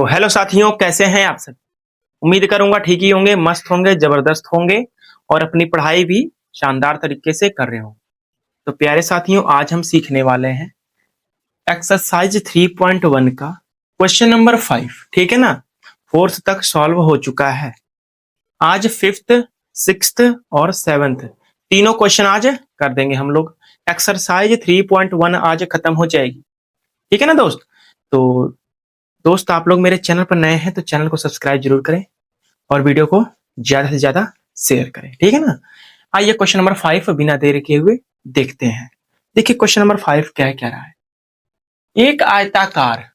Hello साथियों, कैसे हैं आप सब। उम्मीद करूंगा ठीक ही होंगे, मस्त होंगे, जबरदस्त होंगे और अपनी पढ़ाई भी शानदार तरीके से कर रहे हो। तो प्यारे साथियों, आज हम सीखने वाले हैं एक्सरसाइज 3.1 का क्वेश्चन नंबर 5। ठीक है ना। फोर्थ तक सॉल्व हो चुका है। आज फिफ्थ, सिक्स्थ और सेवंथ तीनों क्वेश्चन आज कर देंगे हम लोग। एक्सरसाइज 3.1 आज खत्म हो जाएगी। ठीक है ना दोस्त। तो दोस्त, आप लोग मेरे चैनल पर नए हैं तो चैनल को सब्सक्राइब जरूर करें और वीडियो को ज्यादा से ज्यादा शेयर करें। ठीक है ना। आइए क्वेश्चन नंबर 5 बिना देर के हुए देखते हैं। देखिए क्वेश्चन नंबर 5 क्या क्या रहा है। एक आयताकार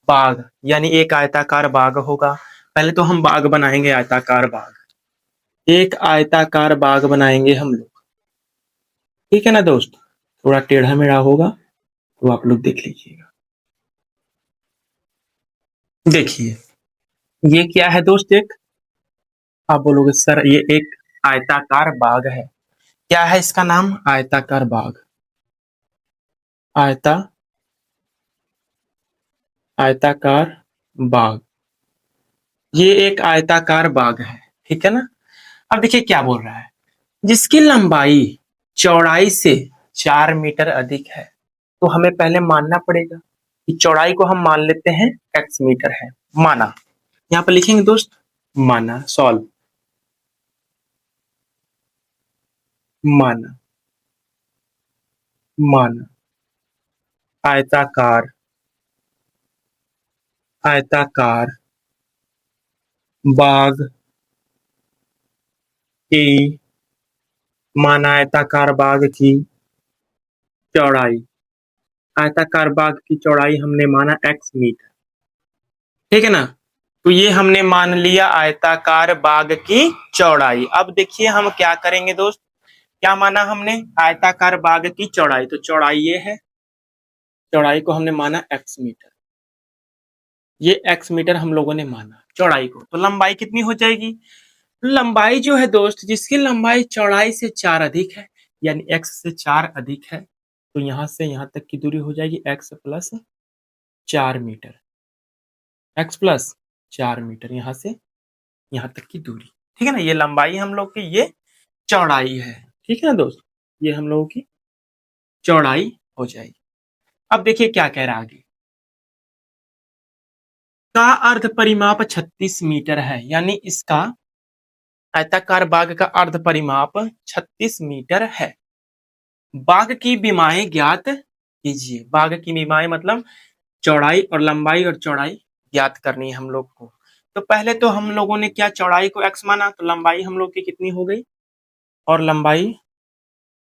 बाग, यानी एक आयताकार बाग होगा। पहले तो हम बाग बनाएंगे, आयताकार बाग। एक आयताकार बाग बनाएंगे हम लोग। ठीक है ना दोस्त। थोड़ा टेढ़ा मेढ़ा होगा तो आप लोग देख लीजिएगा। देखिए ये क्या है दोस्त। एक, आप बोलोगे सर ये एक आयताकार बाग है। क्या है इसका नाम? आयताकार बाग। आयता आयताकार बाग। ये एक आयताकार बाग है। ठीक है ना। अब देखिए क्या बोल रहा है। जिसकी लंबाई चौड़ाई से 4 मीटर अधिक है। तो हमें पहले मानना पड़ेगा कि चौड़ाई को हम मान लेते हैं x मीटर है। माना, यहाँ पर लिखेंगे दोस्त, माना। सॉल्व। माना माना आयताकार आयताकार बाग की, माना आयताकार बाग की चौड़ाई। आयताकार बाग की चौड़ाई हमने माना x मीटर। ठीक है ना। तो ये हमने मान लिया आयताकार बाग की चौड़ाई। अब देखिए हम क्या करेंगे दोस्त। क्या माना हमने? आयताकार बाग की चौड़ाई। तो चौड़ाई ये है, चौड़ाई को हमने माना x मीटर। ये x मीटर हम लोगों ने माना चौड़ाई को। तो लंबाई कितनी हो जाएगी? लंबाई जो है दोस्त, जिसकी लंबाई चौड़ाई से 4 अधिक है, यानी x से 4 अधिक है, तो यहां से यहां तक की दूरी हो जाएगी x plus 4 metre. x plus 4 metre यहां से यहां तक की दूरी। ठीक है ना। ये लंबाई हम लोग की, ये चौड़ाई है। ठीक है ना दोस्त। ये हम लोगों की चौड़ाई हो जाएगी। अब देखिए क्या कह रहा है आगे। का अर्ध परिमाप 36 मीटर है, यानी इसका आयताकार बाग का अर्ध परिमाप 36 मीटर है। बाग की विमाएं ज्ञात कीजिए। बाग की विमाएं मतलब चौड़ाई और लंबाई और चौड़ाई ज्ञात करनी है हम लोग को। तो पहले तो हम लोगों ने क्या, चौड़ाई को x माना, तो लंबाई हम लोग की कितनी हो गई, और लंबाई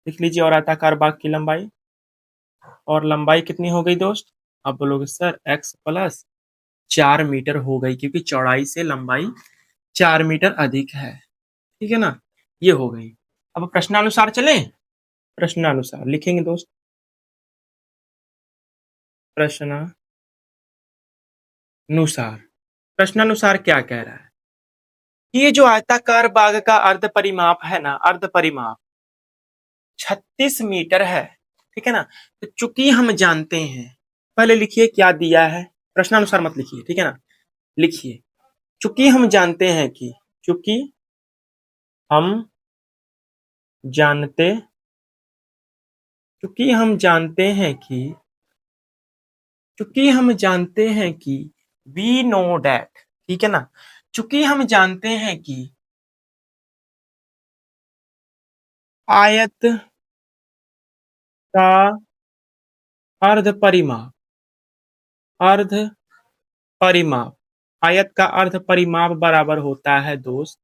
लिख लीजिए, और आयताकार बाग की लंबाई, और लंबाई कितनी हो गई दोस्त। अब बोलोगे सर x प्लस 4 मीटर हो गई, क्योंकि चौड़ाई से लंबाई 4 मीटर अधिक है। ठीक है ना। ये हो गई। अब प्रश्नानुसार चलें। प्रश्नानुसार लिखेंगे दोस्त। प्रश्नानुसार, प्रश्नानुसार क्या कह रहा है कि ये जो आयताकार बाग का अर्ध परिमाप है ना, अर्ध परिमाप 36 मीटर है। ठीक है ना। तो चूंकि हम जानते हैं, पहले लिखिए क्या दिया है। प्रश्नानुसार मत लिखिए, ठीक है ना। लिखिए चूंकि हम जानते हैं कि, चूंकि हम जानते चूंकि हम जानते हैं कि चूंकि हम जानते हैं कि वी नो डैट। ठीक है ना। चूंकि हम जानते हैं कि आयत का अर्ध परिमाप, अर्ध परिमाप, आयत का अर्ध परिमाप बराबर होता है दोस्त।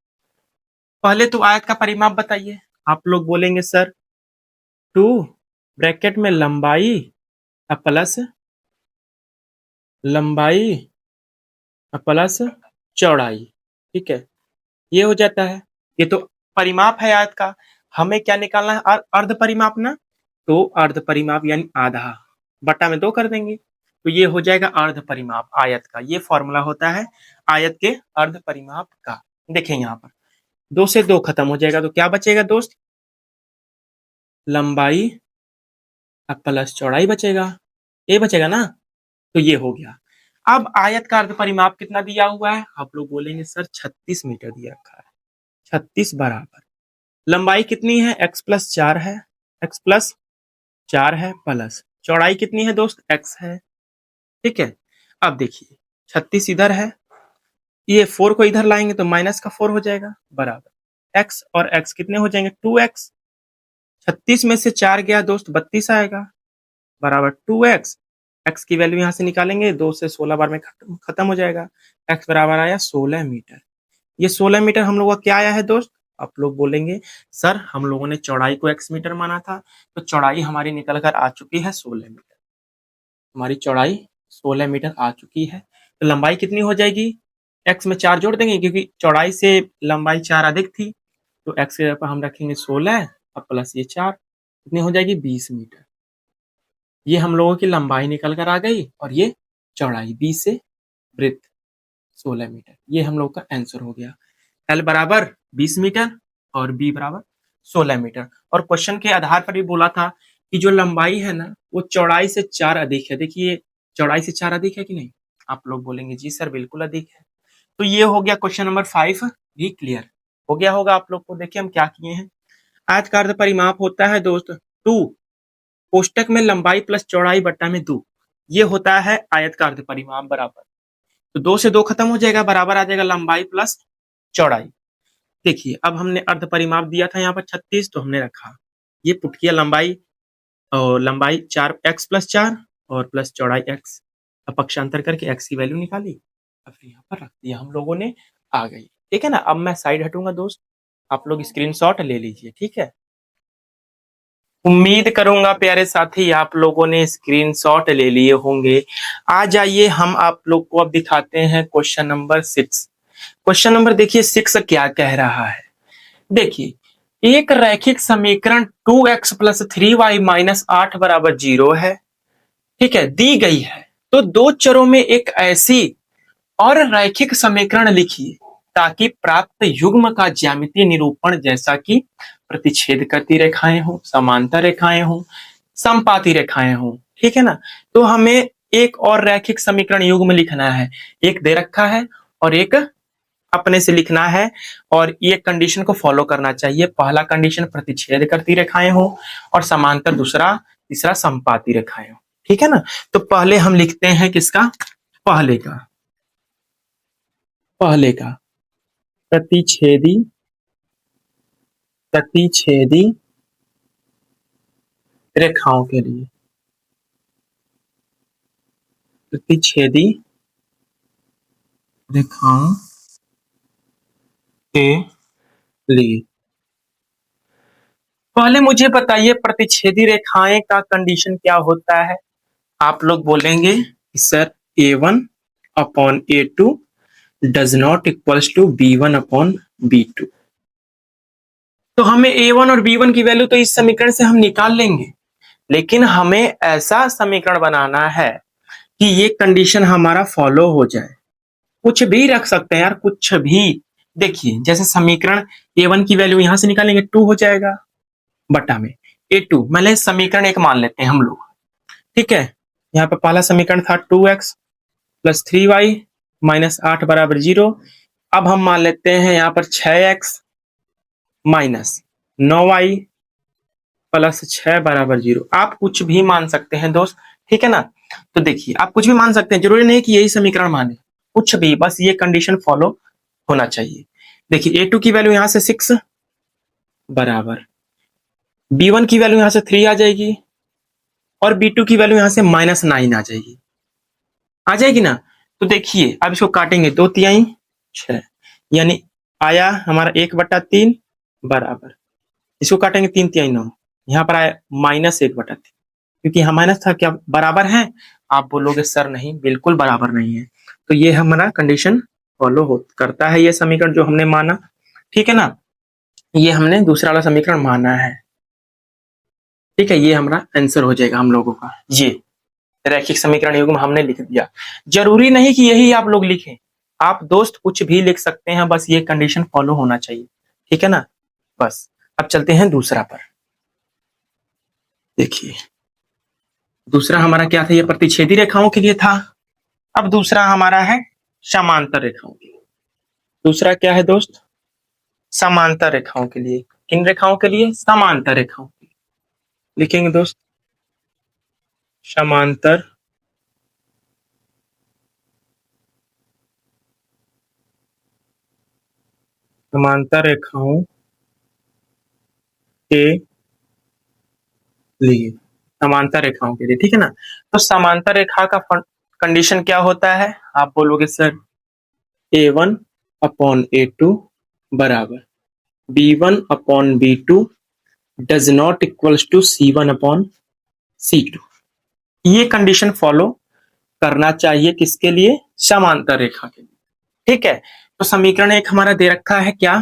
पहले तो आयत का परिमाप बताइए। आप लोग बोलेंगे सर 2 ब्रैकेट में लंबाई प्लस लंबाई प्लस चौड़ाई। ठीक है। ये हो जाता है। ये तो परिमाप है आयत का। हमें क्या निकालना है? अर्ध परिमाप ना। तो अर्ध परिमाप यानी आधा बटा में 2 कर देंगे, तो ये हो जाएगा अर्ध परिमाप आयत का। ये फॉर्मूला होता है आयत के अर्ध परिमाप का। देखें यहाँ पर 2 से 2 खत्म हो जाएगा, तो क्या बचेगा दोस्त? लंबाई प्लस चौड़ाई बचेगा। ये बचेगा ना। तो ये हो गया। अब आयत का अर्ध परिमाप कितना दिया हुआ है, आप लोग बोलेंगे सर 36 मीटर दिया रखा है। 36 बराबर लंबाई कितनी है, x+4 है, x+4 है, प्लस चौड़ाई कितनी है दोस्त, x है। ठीक है, अब देखिए 36 इधर है, ये 4 को इधर लाएंगे तो माइनस का 4 हो जाएगा, बराबर x और x कितने हो जाएंगे, 2x। 36 में से 4 गया दोस्त 32 आएगा, बराबर 2x। x की वैल्यू यहाँ से निकालेंगे, 2 से 16 बार में खत्म हो जाएगा। x बराबर आया 16 मीटर। ये 16 मीटर हम लोग का क्या आया है दोस्त, आप लोग बोलेंगे सर हम लोगों ने चौड़ाई को x मीटर माना था, तो चौड़ाई हमारी निकल कर आ चुकी है 16 मीटर। हमारी चौड़ाई 16 मीटर आ चुकी है, तो लंबाई कितनी हो जाएगी, x में 4 जोड़ देंगे क्योंकि चौड़ाई से लंबाई 4 अधिक थी, तो x के जगह पर हम रखेंगे 16 और प्लस ये 4, कितनी हो जाएगी 20 मीटर। ये हम लोगों की लंबाई निकल कर आ गई और ये चौड़ाई 20 से वृत्त 16 मीटर। ये हम लोग का आंसर हो गया, L बराबर 20 मीटर और B बराबर 16 मीटर। और क्वेश्चन के आधार पर भी बोला था कि जो लंबाई है ना वो चौड़ाई से 4 अधिक है। देखिए चौड़ाई से 4 अधिक है कि नहीं, आप लोग बोलेंगे जी सर बिल्कुल अधिक है। तो ये हो गया क्वेश्चन नंबर 5 भी क्लियर हो गया होगा आप लोग को। देखिए हम क्या किए हैं, आज का अर्ध परिमाप होता है दोस्त 2 कोष्टक में लंबाई प्लस चौड़ाई बट्टा में 2, ये होता है आयत का अर्ध परिमाप बराबर। तो 2 से 2 खत्म हो जाएगा, बराबर आ जाएगा लंबाई प्लस चौड़ाई। देखिए अब हमने अर्ध परिमाप दिया था यहाँ पर 36, तो हमने रखा, ये पुट किया लंबाई और लंबाई 4 x+4 और प्लस चौड़ाई x, अब पक्षांतर करके x की वैल्यू निकाली, अब यहाँ पर रख दिया हम लोगों ने, आ गई। ठीक है ना, अब मैं साइड हटूंगा दोस्त, आप लोग स्क्रीनशॉट ले लीजिए। ठीक है, उम्मीद करूंगा प्यारे साथी आप लोगों ने स्क्रीनशॉट ले लिए होंगे। आ जाइए हम आप लोग को अब दिखाते हैं क्वेश्चन नंबर 6। क्वेश्चन नंबर देखिए 6 क्या कह रहा है। देखिए एक रैखिक समीकरण 2x + 3y - 8 = 0 है, ठीक है, दी गई है। तो दो चरों में एक ऐसी और रैखिक समीकरण लिखिए ताकि प्राप्त युग्म का ज्यामितीय निरूपण जैसा कि प्रतिच्छेद करती रेखाएं हो, समांतर रेखाएं हो, समपाती रेखाएं हो। ठीक है ना, तो हमें एक और रैखिक समीकरण युग्म लिखना है, एक दे रखा है और एक अपने से लिखना है, और ये कंडीशन को फॉलो करना चाहिए। पहला कंडीशन प्रतिच्छेद करती रेखाएं हो और समांतर दूसरा, तीसरा समपाती रेखाएं हो। ठीक है ना, तो पहले हम लिखते हैं किसका, पहले का प्रतिच्छेदी रेखाओं के लिए, प्रतिच्छेदी रेखाओं के लिए पहले मुझे बताइए प्रतिच्छेदी रेखाएं का कंडीशन क्या होता है। आप लोग बोलेंगे sir A1/A2 does not equals to B1/B2। तो हमें A1 और B1 की वैल्यू तो इस समीकरण से हम निकाल लेंगे, लेकिन हमें ऐसा समीकरण बनाना है कि ये कंडीशन हमारा फॉलो हो जाए। कुछ भी रख सकते हैं यार, कुछ भी। देखिए जैसे समीकरण A1 की वैल्यू यहां से निकालेंगे 2 हो जाएगा बटा में A2, मतलब समीकरण एक मान लेते हैं हम लोग। ठीक है, यहाँ पे पहला समीकरण था 2x + 3y - 8 = 0। अब हम मान लेते हैं यहाँ पर 6x - 9y + 6 = 0। आप कुछ भी मान सकते हैं दोस्त, ठीक है ना। तो देखिए आप कुछ भी मान सकते हैं, जरूरी नहीं कि यही समीकरण माने, कुछ भी, बस ये कंडीशन फॉलो होना चाहिए। देखिए A2 की वैल्यू यहाँ से 6 बराबर B1 की वैल्यू यहाँ से 3 आ जाएगी और B2 की वैल्यू यहाँ से -9 आ जाएगी ना। तो देखिए अब इसको काटेंगे, 2 तिहाई 6, यानी आया हमारा 1/3 बराबर, इसको काटेंगे 3 तिहाई 9, यहाँ पर आया -1/3, क्योंकि यहाँ माइनस था, क्या बराबर है। आप बोलोगे सर नहीं, बिल्कुल बराबर नहीं है। तो ये हमारा कंडीशन फॉलो हो करता है, ये समीकरण जो हमने माना। ठीक है ना, ये हमने दूसरा वाला समीकरण माना है। ठीक है, ये हमारा आंसर हो जाएगा हम लोगों का। ये रैखिक समीकरण युग्म हमने लिख दिया। जरूरी नहीं कि यही आप लोग लिखें, आप दोस्त कुछ भी लिख सकते हैं, बस ये कंडीशन फॉलो होना चाहिए। ठीक है ना, बस। अब चलते हैं दूसरा पर। देखिए दूसरा हमारा क्या था, ये प्रतिच्छेदी रेखाओं के लिए था। अब दूसरा हमारा है समांतर रेखाओं के लिए। दूसरा क्या है दोस्त? समांतर रेखाओं के लिए। किन रेखाओं के लिए? समांतर रेखाओं के लिए। लिखेंगे दोस्त समांतर समांतर रेखाओं के लिए, समांतर रेखाओं के लिए, ठीक है ना। तो समांतर रेखा का कंडीशन क्या होता है? आप बोलोगे सर A1 अपॉन A2 बराबर B1 upon B2 does not equals to C1 upon C2। ये कंडीशन फॉलो करना चाहिए किसके लिए? समांतर रेखा के लिए, ठीक है। तो समीकरण एक हमारा दे रखा है क्या?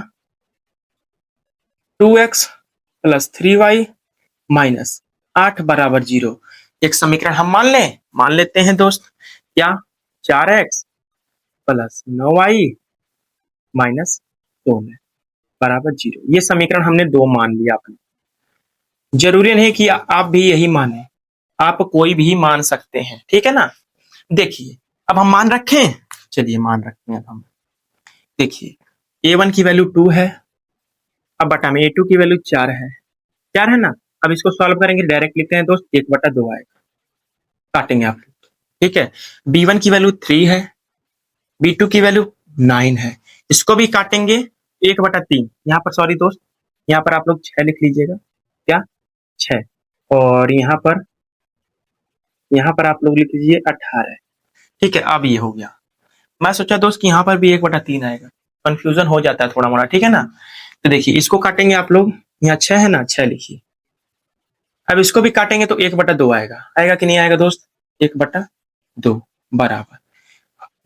2x प्लस 3y माइनस 8 बराबर 0। एक समीकरण हम मान लेते हैं दोस्त, क्या? 4x प्लस 9y माइनस 2 बराबर 0। ये समीकरण हमने 2 मान लिया। आपने जरूरी नहीं कि आप भी यही माने, आप कोई भी मान सकते हैं, ठीक है ना। देखिए अब हम मान रखें, चलिए मान रखते हैं। अब हम देखिए A1 की वैल्यू 2 है, अब बटा में A2 की वैल्यू 4 है, 4 है ना। अब इसको सॉल्व करेंगे, डायरेक्ट लिखते हैं दोस्त 1/2 आएगा, काटेंगे आप, ठीक है। B1 की वैल्यू 3 है, B2 की वैल्यू 9 है, इसको भी काटेंगे 1/3। यहाँ पर सॉरी दोस्त, यहाँ पर आप लोग 6 लिख लीजिएगा, क्या? 6। और यहाँ पर आप लोग लिख लीजिए 18, ठीक है। अब ये हो गया। मैं सोचा दोस्त कि यहाँ पर भी 1/3 आएगा, कंफ्यूजन हो जाता है थोड़ा मोड़ा, ठीक है ना। तो देखिए इसको काटेंगे आप लोग, यहाँ 6 है ना, 6 लिखिए। अब इसको भी काटेंगे तो 1/2 आएगा, आएगा कि नहीं आएगा दोस्त? 1/2 बराबर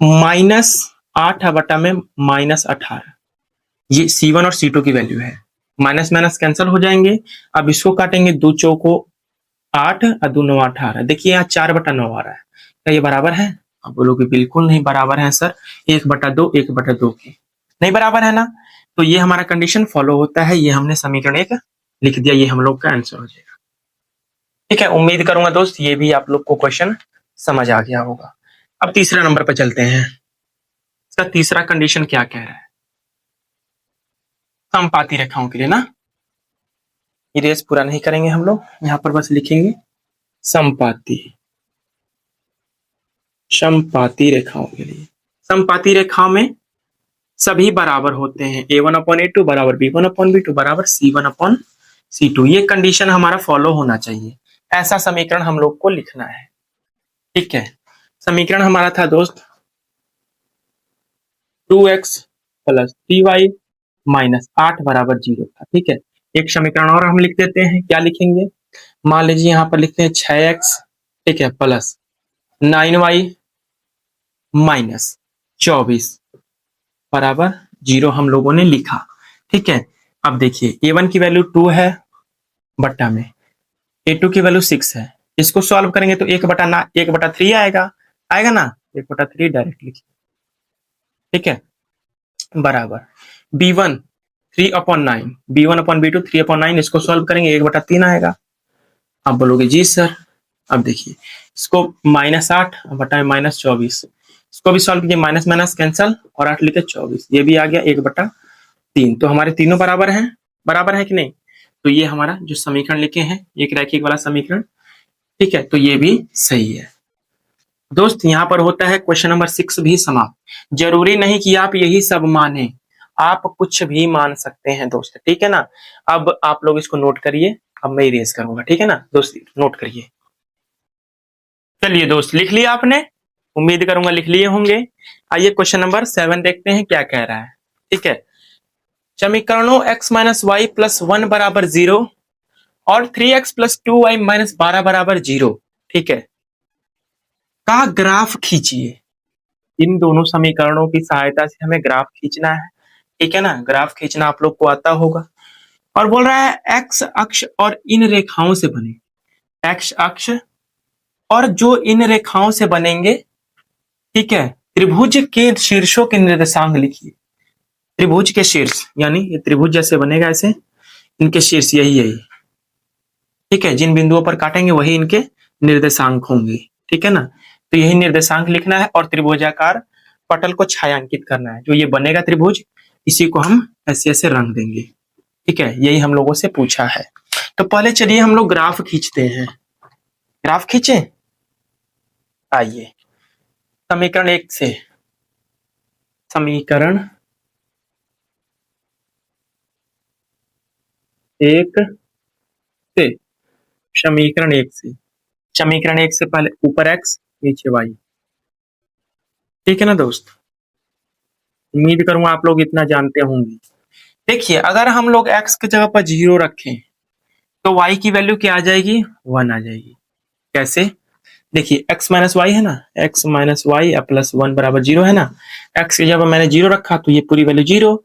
-8 बटा में -18। ये C1 और C2 की वैल्यू है, माइनस माइनस कैंसिल हो जाएंगे। अब इसको काटेंगे, 2 चौको 8 और 2 9 18। देखिए यहाँ 4/9 आ रहा है, क्या ये बराबर है? आप बोलोगे बिल्कुल नहीं बराबर है सर, 1/2 1/2 की नहीं बराबर है ना। तो ये हमारा कंडीशन फॉलो होता है, ये हमने समीकरण एक लिख दिया, ये हम लोग का आंसर हो जाएगा, ठीक है। उम्मीद करूंगा दोस्त ये भी आप लोग को क्वेश्चन समझ आ गया होगा। अब तीसरा नंबर पर चलते हैं। इसका तीसरा कंडीशन क्या कह रहा है? समपाती रेखाओं के लिए ना, इरेज पूरा नहीं करेंगे हम लोग, यहाँ पर बस लिखेंगे समपाती समपाती रेखाओं के लिए। समपाती रेखा में सभी बराबर होते हैं, A1 अपॉन A2 बराबर B1 अपॉन B2 बराबर C1 अपॉन C2। ये कंडीशन हमारा फॉलो होना चाहिए, ऐसा समीकरण हम लोग को लिखना है, ठीक है। समीकरण हमारा था दोस्त 2x प्लस 3y माइनस 8 बराबर 0 था, ठीक है। एक समीकरण और हम लिख देते हैं, क्या लिखेंगे? मान लीजिए यहाँ पर लिखते हैं 6x, ठीक है, प्लस 9y माइनस 24 बराबर 0 हम लोगों ने लिखा, ठीक है। अब देखिए A1 की वैल्यू 2 है, बट्टा में A2 की वैल्यू 6 है, इसको सॉल्व करेंगे तो 1/3 आएगा, आएगा ना, 1/3 डायरेक्ट लिखिए, ठीक है, बराबर B1 3/9, B1 अपॉन B2 3/9, इसको सॉल्व करेंगे 1/3 आएगा। आप बोलोगे जी सर। अब देखिए इसको -8 बटा -24, इसको भी सॉल्व कीजिए, माइनस माइनस कैंसल और 8 लिखे 24, ये भी आ गया 1/3। तो हमारे तीनों बराबर है कि नहीं? तो ये हमारा जो समीकरण लिखे हैं एक रैखिक वाला समीकरण, ठीक है, तो ये भी सही है दोस्त। यहाँ पर होता है क्वेश्चन नंबर 6 भी समाप्त। जरूरी नहीं कि आप यही सब माने, आप कुछ भी मान सकते हैं दोस्त, ठीक है ना। अब आप लोग इसको नोट करिए, अब मैं इरेज करूंगा, ठीक है ना दोस्त, नोट करिए। चलिए दोस्त लिख लिया आपने, उम्मीद करूंगा लिख लिए होंगे। आइए क्वेश्चन नंबर 7 देखते हैं क्या कह रहा है, ठीक है। समीकरणों x माइनस वाई प्लस 1 बराबर 0 और 3x प्लस 2y माइनस 12 बराबर 0, ठीक है, का ग्राफ खींचिए। इन दोनों समीकरणों की सहायता से हमें ग्राफ खींचना है, ठीक है ना। ग्राफ खींचना आप लोग को आता होगा। और बोल रहा है एक्स अक्ष और इन रेखाओं से बने, एक्स अक्ष और जो इन रेखाओं से बनेंगे, ठीक है, त्रिभुज के शीर्षों के निर्देशांक लिखिए। त्रिभुज के शीर्ष यानी ये त्रिभुज जैसे बनेगा ऐसे, इनके शीर्ष यही है, ठीक है, जिन बिंदुओं पर काटेंगे वही इनके निर्देशांक होंगे, ठीक है ना। तो यही निर्देशांक लिखना है और त्रिभुजाकार पटल को छायांकित करना है। जो ये बनेगा त्रिभुज, इसी को हम ऐसे ऐसे रंग देंगे। ठीक है, यही हम लोगों से पूछा है। तो पहले चलिए हम लोग ग्राफ खींचते हैं। ग्राफ खींचे, आइए समीकरण 1 से, समीकरण 1 से, समीकरण 1 से, समीकरण 1 से पहले ऊपर x नीचे y। ठीक है ना दोस्त, उम्मीद करूंगा आप लोग इतना जानते होंगे। देखिए अगर हम लोग x की जगह पर 0 रखें तो y की वैल्यू क्या आ जाएगी, 1 आ जाएगी। कैसे, देखिए x माइनस वाई है ना, x माइनस वाई प्लस 1 बराबर 0 है ना। x की जगह मैंने 0 रखा तो ये पूरी वैल्यू 0।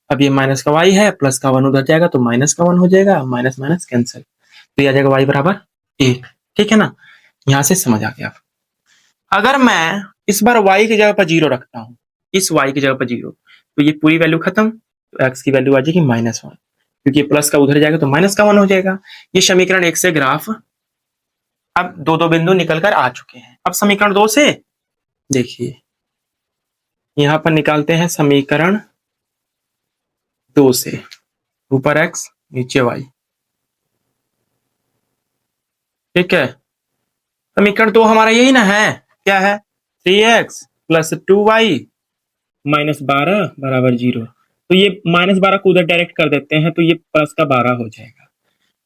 अब ये माइनस का y है, प्लस का 1 उधर जाएगा तो माइनस का 1 हो जाएगा, माइनस माइनस कैंसिल, तो ये आ जाएगा y बराबर 1। ठीक है ना, यहां से समझ आ गया। अगर मैं इस बार y की जगह पर 0 रखता हूँ, इस y की जगह पर 0, तो ये पूरी वैल्यू खत्म, तो x की वैल्यू आ जाएगी -1, क्योंकि प्लस का उधर जाएगा तो माइनस का 1 हो जाएगा। ये समीकरण 1 से ग्राफ अब दो दो बिंदु निकल कर आ चुके हैं। अब समीकरण 2 से देखिए, यहां पर निकालते हैं समीकरण 2 से, ऊपर x नीचे y। ठीक है, समीकरण 2 हमारा यही ना है, क्या है, 3x प्लस 2y माइनस 12 बराबर 0। तो ये -12 को उधर डायरेक्ट कर देते हैं तो ये प्लस का 12 हो जाएगा।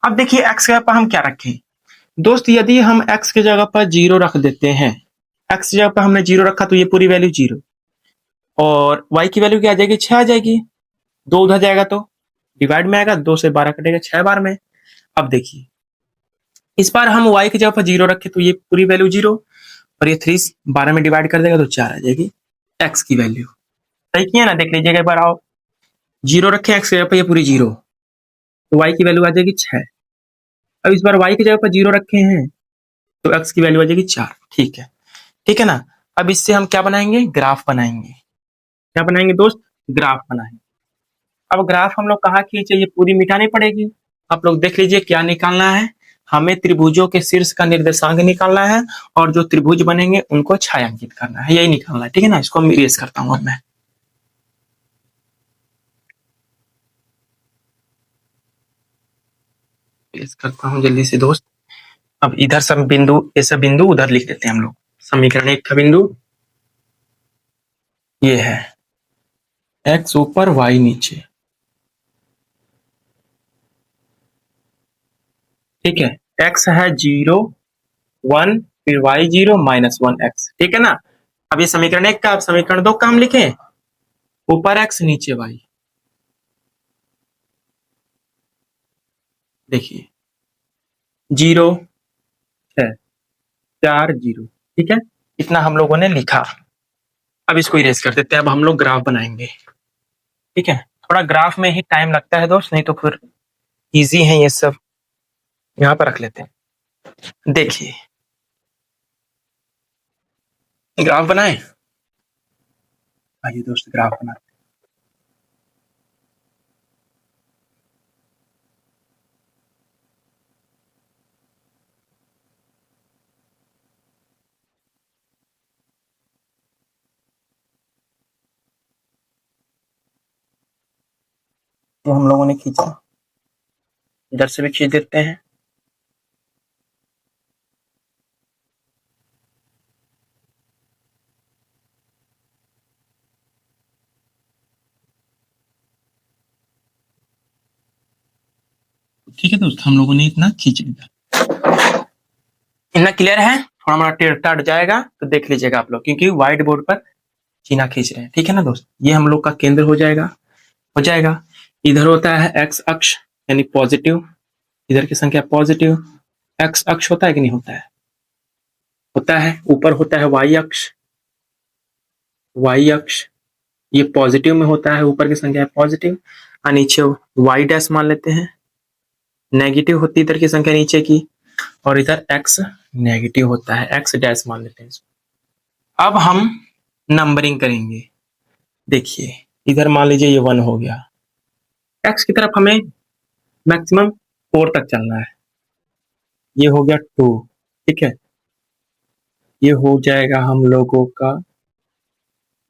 अब देखिए x के जगह पर हम क्या रखें दोस्त, यदि हम x की जगह पर 0 रख देते हैं, x की जगह पर हमने 0 रखा तो ये पूरी वैल्यू 0, और y की वैल्यू क्या आ जाएगी, 6 आ जाएगी। 2 उधर जाएगा तो डिवाइड में आएगा, 2 से 12 कटेगा 6 बार में। अब देखिए इस बार हम y की जगह पर 0 रखे तो ये पूरी वैल्यू 0, और ये 3 12 में डिवाइड कर देगा तो 4 आ जाएगी x की वैल्यू। सही किया ना, देख लीजिएगा एक बार, आओ 0 रखे x की जगह पर, ये पूरी 0, तो y की वैल्यू आ जाएगी 6। अब इस बार y की जगह पर 0 रखे हैं तो x की वैल्यू आ जाएगी 4। ठीक है, ठीक है ना। अब इससे हम क्या बनाएंगे, ग्राफ बनाएंगे। क्या बनाएंगे दोस्त, ग्राफ बनाएंगे। अब ग्राफ हम लोग कहाँ खींचे, ये पूरी मिटानी पड़ेगी। आप लोग देख लीजिए क्या निकालना है, हमें त्रिभुजों के शीर्ष का निर्देशांक निकालना है और जो त्रिभुज बनेंगे उनको छायांकित करना है, यही निकालना है। ठीक है ना, इसको हम इरेज करता हूं, अब मैं इरेज करता हूं जल्दी से दोस्त। अब इधर सब बिंदु, ये सब बिंदु उधर लिख देते हैं हम लोग। समीकरण 1 का बिंदु ये है, x ऊपर y नीचे। ठीक है, x है 0 1, फिर y 0 -1x। ठीक है ना। अब ये समीकरण 1 का, अब समीकरण 2 का हम लिखें, ऊपर x नीचे y। देखिए 0 6 4 0। ठीक है, इतना हम लोगों ने लिखा। अब इसको इरेज कर देते हैं, अब हम लोग ग्राफ बनाएंगे। ठीक है, थोड़ा ग्राफ में ही टाइम लगता है दोस्त, नहीं तो फिर इजी है ये सब। यहाँ पर रख लेते हैं, देखिए ग्राफ बनाए, आइए दोस्त ग्राफ बनाते हैं। तो हम लोगों ने खींचा, इधर से भी खींच देते हैं। ठीक है दोस्त, हम लोगों ने इतना खींच लिया। इतना क्लियर है, थोड़ा हमारा टेढ़ा हट जाएगा तो देख लीजिएगा आप लोग, क्योंकि व्हाइट बोर्ड पर चीना खींच रहे हैं। ठीक है ना दोस्त, ये हम लोग का केंद्र हो जाएगा, हो जाएगा। इधर होता है एक्स अक्ष यानी पॉजिटिव, इधर की संख्या पॉजिटिव। एक्स अक्ष होता है कि नहीं होता है, होता है। ऊपर होता है वाई अक्ष, वाई अक्ष ये पॉजिटिव में होता है, ऊपर की संख्या है पॉजिटिव, और नीचे वाई डैश मान लेते हैं, नेगेटिव होती है इधर की संख्या नीचे की, और इधर एक्स नेगेटिव होता है, एक्स डैश मान लेते हैं इसको। अब हम नंबरिंग करेंगे। देखिए इधर मान लीजिए ये 1 हो गया, एक्स की तरफ हमें मैक्सिमम 4 तक चलना है, ये हो गया 2। ठीक है, ये हो जाएगा हम लोगों का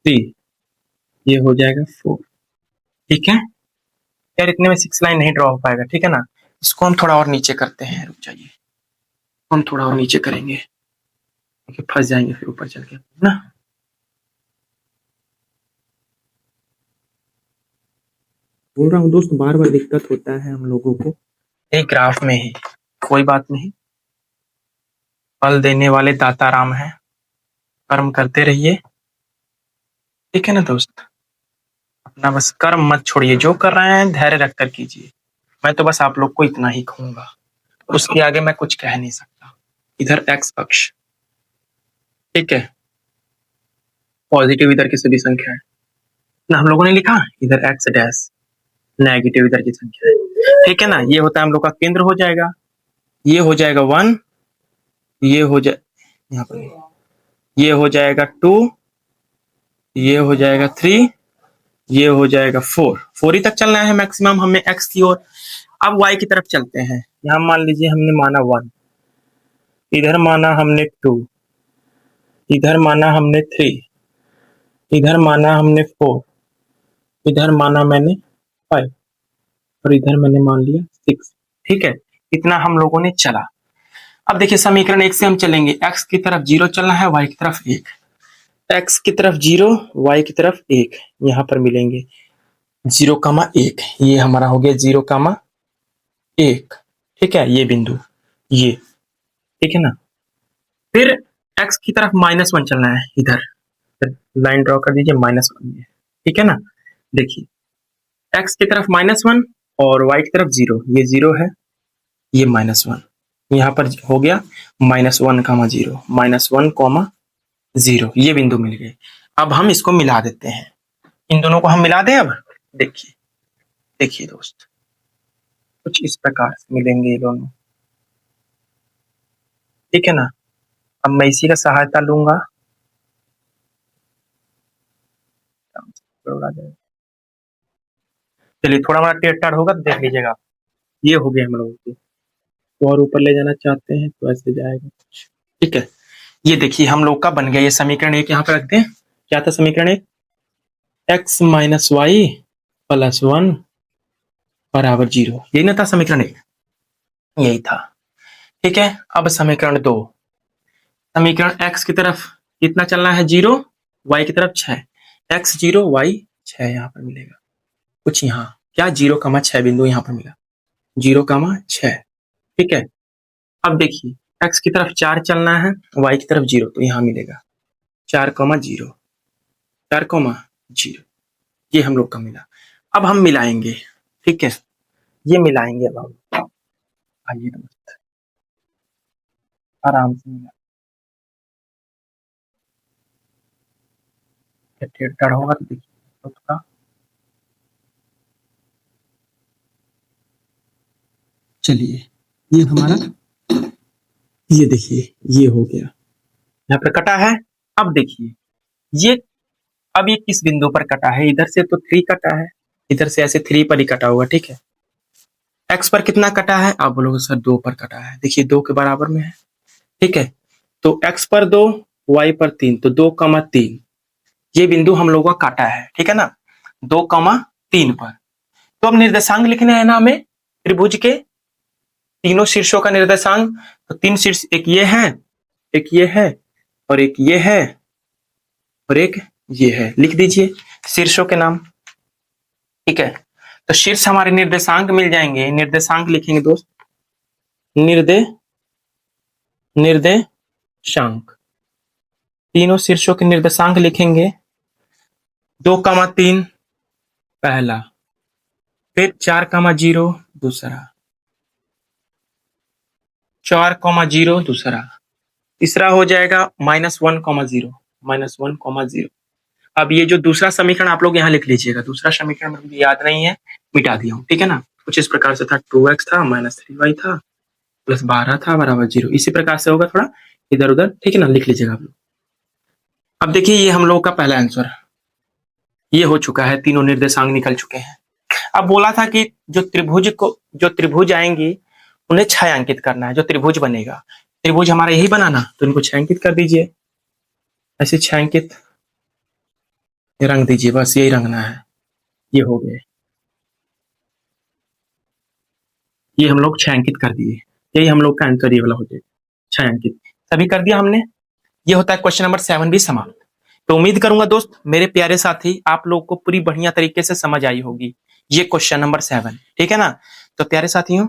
3, ये हो जाएगा 4। ठीक है यार, इतने में 6 लाइन नहीं ड्रॉ हो पाएगा, ठीक है ना। इसको हम थोड़ा और नीचे करते हैं, रुक जाइए, हम थोड़ा और नीचे करेंगे, फंस जाएंगे फिर ऊपर चल के ना। बोल रहा हूँ दोस्त, बार बार दिक्कत होता है हम लोगों को एक ग्राफ में ही, कोई बात नहीं, फल देने वाले दाता राम है, कर्म करते रहिए, ठीक है ना दोस्त। अपना बस कर्म मत छोड़िए, जो कर रहे हैं धैर्य रख कर कीजिए। मैं तो बस आप लोग को इतना ही कहूंगा, उसके आगे मैं कुछ कह नहीं सकता। इधर एक्स अक्ष, ठीक है, पॉजिटिव इधर की सभी संख्या है ना, हम लोगों ने लिखा इधर एक्स डैश, नेगेटिव इधर की संख्या है, ठीक है ना। ये होता है हम लोग का केंद्र हो जाएगा, ये हो जाएगा 1, ये हो जाए यहाँ पर, ये हो जाएगा 2, ये हो जाएगा 3, ये हो जाएगा 4 ही तक चलना है मैक्सिमम हमें एक्स की ओर। अब वाई की तरफ चलते हैं। यहाँ मान लीजिए हमने माना 1, इधर माना हमने 2, इधर माना हमने 3, इधर माना हमने 4, इधर माना मैंने 5 और इधर मैंने मान लिया 6। ठीक है, इतना हम लोगों ने चला। अब देखिए समीकरण 1 से हम चलेंगे, एक्स की तरफ 0 चलना है, वाई की तरफ 1, एक्स की तरफ 0, वाई की तरफ 1, यहाँ पर मिलेंगे 0,1, ये हमारा हो गया 0,1, ठीक है, ये बिंदु, ये, ठीक है ना। फिर एक्स की तरफ -1 चलना है, इधर लाइन ड्रॉ कर दीजिए -1, ठीक है ना। देखिए एक्स की तरफ -1 और वाई की तरफ 0, ये 0 है, ये -1, यहाँ पर हो गया -1,0, -1,0, ये बिंदु मिल गए। अब हम इसको मिला देते हैं, इन दोनों को हम मिला दें। अब देखिए देखिए दोस्त, कुछ इस प्रकार से मिलेंगे ये दोनों, ठीक है ना। अब मैं इसी का सहायता लूंगा, चलिए थोड़ा हमारा टेढ़ होगा तो देख लीजिएगा। ये हो गया हम लोगों की, तो और ऊपर ले जाना चाहते हैं तो ऐसे जाएगा कुछ, ठीक है। ये देखिए हम लोग का बन गया ये समीकरण 1, यहाँ पे रखते हैं। क्या था समीकरण 1? x - y + 1 = 0, यही ना था समीकरण 1, यही था, ठीक है। अब समीकरण 2, समीकरण x की तरफ कितना चलना है 0, y की तरफ 6, x 0 y 6 यहाँ पर मिलेगा कुछ, यहाँ क्या 0,6 बिंदु यहाँ पर मिला, 0,6, ठीक है। अब देखिए x की तरफ 4 चलना है, y की तरफ 0, तो यहाँ मिलेगा 4,0, 4,0, ये हम लोग का मिला। अब हम मिलाएंगे, ठीक है, ये मिलाएंगे। अब हम आइए दोस्त, आराम से मिला, टेढ़ा होगा तो देखिए का, चलिए ये हमारा, ये देखिए ये हो गया, यहाँ पर कटा है। अब देखिए ये, अब ये किस बिंदु पर कटा है, इधर से तो 3 कटा है, इधर से ऐसे 3 पर ही कटा होगा, ठीक है। एक्स पर कितना कटा है, आप बोलोगे सर 2 पर कटा है, देखिए 2 के बराबर में है, ठीक है। तो एक्स पर 2, वाई पर 3, तो 2,3, ये बिंदु हम लोगों का काटा है, ठीक है ना, 2,3 पर। तो अब निर्देशांक लिखने है ना हमें, त्रिभुज के तीनों शीर्षों का निर्देशांक। तो 3 शीर्ष, एक ये है, एक ये है, और एक ये है, और एक ये है, लिख दीजिए शीर्षों के नाम, ठीक है। तो शीर्ष हमारे निर्देशांक मिल जाएंगे, निर्देशांक लिखेंगे दोस्त, निर्देशांक, तीनों शीर्षों के निर्देशांक लिखेंगे, 2,3 पहला, फिर 4,0 दूसरा, 4,0 दूसरा, तीसरा हो जाएगा -1,0, -1,0। अब ये जो दूसरा समीकरण आप लोग यहाँ लिख लीजिएगा, दूसरा समीकरण मुझे याद नहीं है, मिटा दिया हूँ, ठीक है ना। कुछ इस प्रकार से था, 2x था, -3y था, +12 था बराबर 0, इसी प्रकार से होगा, थोड़ा इधर उधर, ठीक है ना, लिख लीजिएगा आप लोग। अब देखिए ये हम लोगों का पहला आंसर ये हो चुका है, तीनों निर्देशांक निकल चुके हैं। अब बोला था कि जो त्रिभुज आएंगी उन्हें छायांकित करना है, जो त्रिभुज बनेगा, त्रिभुज हमारा यही बनाना, तो इनको छायांकित कर दीजिए। ऐसे छायांकित रंग दीजिए, बस यही रंगना है। ये हो गए, ये हम लोग छायांकित कर दिए। यही हम लोग का आंसर ये वाला हो जाएगा, छायांकित। सभी कर दिया हमने। ये होता है क्वेश्चन नंबर 7 भी समाप्त। तो उम्मीद करूंगा दोस्त मेरे प्यारे साथी आप लोग को पूरी बढ़िया तरीके से समझ आई होगी ये क्वेश्चन नंबर 7, ठीक है ना। तो प्यारे साथियों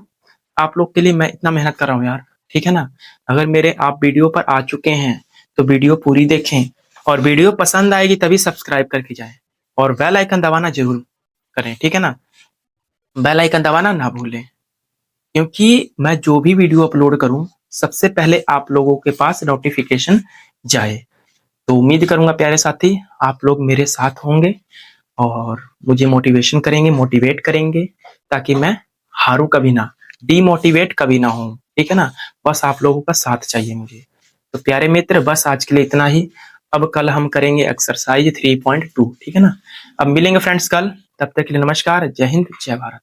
आप लोग के लिए मैं इतना मेहनत कर रहा हूँ यार, ठीक है ना। अगर मेरे आप वीडियो पर आ चुके हैं तो वीडियो पूरी देखें, और वीडियो पसंद आएगी तभी सब्सक्राइब करके जाएं, और बेल आइकन दबाना जरूर करें, ठीक है ना। बेल आइकन दबाना ना भूलें, क्योंकि मैं जो भी वीडियो अपलोड करूं सबसे पहले आप लोगों के पास नोटिफिकेशन जाए। तो उम्मीद करूंगा प्यारे साथी आप लोग मेरे साथ होंगे और मुझे मोटिवेशन करेंगे, मोटिवेट करेंगे, ताकि मैं हारूं कभी ना, डीमोटिवेट कभी ना हूं, ठीक है ना। बस आप लोगों का साथ चाहिए मुझे। तो प्यारे मित्र बस आज के लिए इतना ही। अब कल हम करेंगे एक्सरसाइज 3.2, ठीक है ना। अब मिलेंगे फ्रेंड्स कल, तब तक के लिए नमस्कार, जय हिंद, जय भारत।